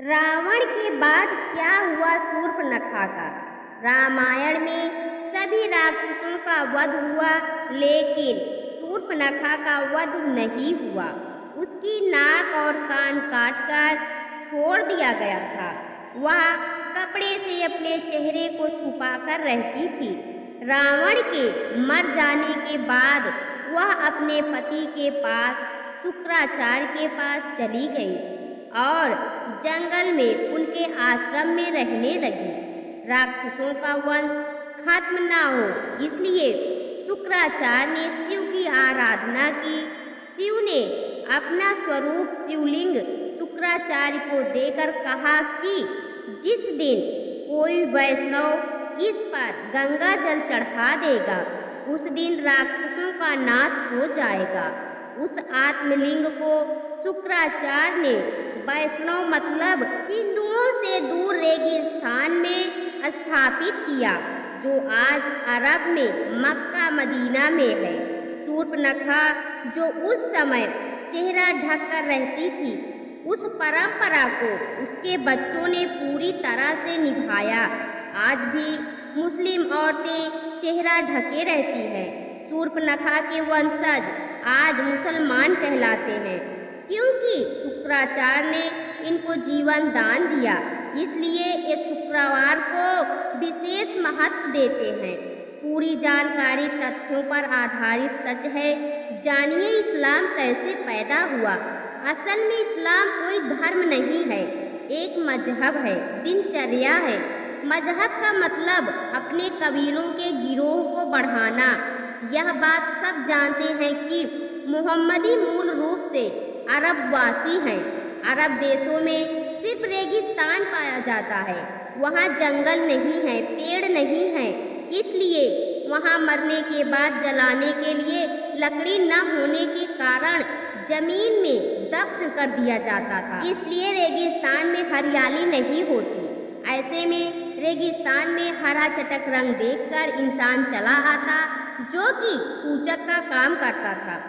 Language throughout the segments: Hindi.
रावण के बाद क्या हुआ शूर्पणखा का। रामायण में सभी राक्षसों का वध हुआ, लेकिन शूर्पणखा का वध नहीं हुआ। उसकी नाक और कान काटकर छोड़ दिया गया था। वह कपड़े से अपने चेहरे को छुपाकर रहती थी। रावण के मर जाने के बाद वह अपने पति के पास शुक्राचार्य के पास चली गई और जंगल में उनके आश्रम में रहने लगी। राक्षसों का वंश खत्म ना हो, इसलिए शुक्राचार्य ने शिव की आराधना की। शिव ने अपना स्वरूप शिवलिंग शुक्राचार्य को देकर कहा कि जिस दिन कोई वैष्णव इस पर गंगा जल चढ़ा देगा, उस दिन राक्षसों का नाश हो जाएगा। उस आत्मलिंग को शुक्राचार्य ने वैष्णव मतलब हिंदुओं से दूर रेगिस्तान में स्थापित किया, जो आज अरब में मक्का मदीना में है। शूर्पणखा जो उस समय चेहरा ढककर रहती थी, उस परंपरा को उसके बच्चों ने पूरी तरह से निभाया। आज भी मुस्लिम औरतें चेहरा ढके रहती हैं। शूर्पणखा के वंशज आज मुसलमान कहलाते हैं, क्योंकि शुक्राचार्य ने इनको जीवन दान दिया। इसलिए ये शुक्रवार को विशेष महत्व देते हैं। पूरी जानकारी तथ्यों पर आधारित सच है। जानिए इस्लाम कैसे पैदा हुआ। असल में इस्लाम कोई धर्म नहीं है, एक मजहब है, दिनचर्या है। मजहब का मतलब अपने कबीलों के गिरोह को बढ़ाना। यह बात सब जानते हैं कि मोहम्मदी मूल रूप से अरबवासी हैं। अरब देशों में सिर्फ रेगिस्तान पाया जाता है। वहाँ जंगल नहीं है, पेड़ नहीं है, इसलिए वहाँ मरने के बाद जलाने के लिए लकड़ी न होने के कारण जमीन में दफन कर दिया जाता था। इसलिए रेगिस्तान में हरियाली नहीं होती। ऐसे में रेगिस्तान में हरा चटक रंग देखकर इंसान चला आता, जो कि सूचक का काम करता था।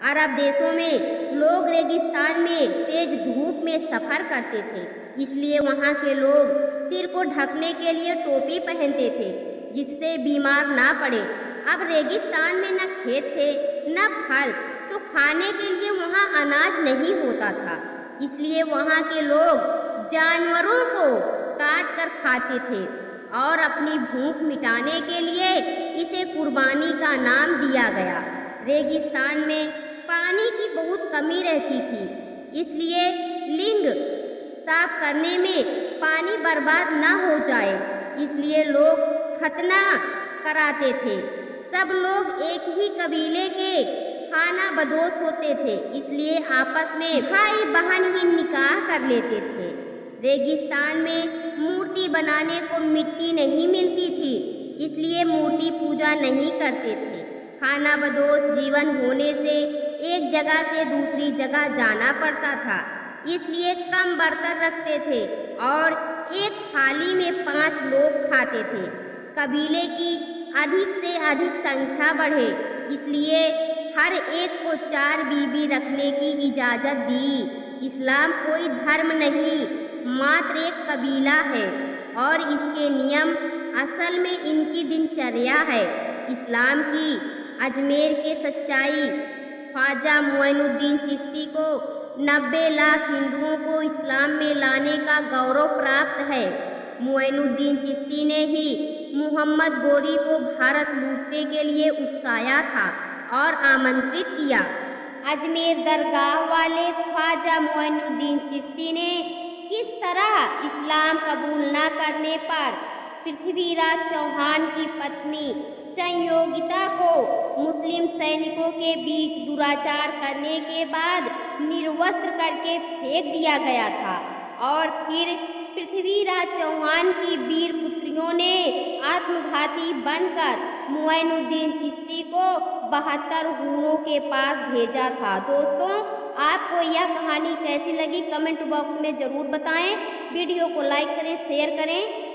अरब देशों में लोग रेगिस्तान में तेज धूप में सफ़र करते थे, इसलिए वहाँ के लोग सिर को ढकने के लिए टोपी पहनते थे, जिससे बीमार ना पड़े। अब रेगिस्तान में न खेत थे न फल, तो खाने के लिए वहाँ अनाज नहीं होता था। इसलिए वहाँ के लोग जानवरों को काट कर खाते थे और अपनी भूख मिटाने के लिए इसे कुर्बानी का नाम दिया गया। रेगिस्तान में पानी की बहुत कमी रहती थी, इसलिए लिंग साफ करने में पानी बर्बाद न हो जाए, इसलिए लोग खतना कराते थे। सब लोग एक ही कबीले के खाना बदोश होते थे, इसलिए आपस में भाई बहन ही निकाह कर लेते थे। रेगिस्तान में मूर्ति बनाने को मिट्टी नहीं मिलती थी, इसलिए मूर्ति पूजा नहीं करते थे। खाना बदोश जीवन होने से एक जगह से दूसरी जगह जाना पड़ता था, इसलिए कम बर्तन रखते थे और एक थाली में 5 लोग खाते थे। कबीले की अधिक से अधिक संख्या बढ़े, इसलिए हर एक को 4 बीवी रखने की इजाज़त दी। इस्लाम कोई धर्म नहीं, मात्र एक कबीला है और इसके नियम असल में इनकी दिनचर्या है। इस्लाम की अजमेर के सच्चाई ख्वाजा मुइनुद्दीन चिश्ती को 90 लाख हिंदुओं को इस्लाम में लाने का गौरव प्राप्त है। मुइनुद्दीन चिश्ती ने ही मोहम्मद गोरी को भारत लूटने के लिए उकसाया था और आमंत्रित किया। अजमेर दरगाह वाले ख्वाजा मुइनुद्दीन चिश्ती ने किस तरह इस्लाम कबूल न करने पर पृथ्वीराज चौहान की पत्नी संयोगिता को मुस्लिम सैनिकों के बीच दुराचार करने के बाद निर्वस्त्र करके फेंक दिया गया था, और फिर पृथ्वीराज चौहान की वीर पुत्रियों ने आत्मघाती बनकर मुइनुद्दीन चिश्ती को 72 हूरों के पास भेजा था। दोस्तों, आपको यह कहानी कैसी लगी कमेंट बॉक्स में ज़रूर बताएं। वीडियो को लाइक करें, शेयर करें।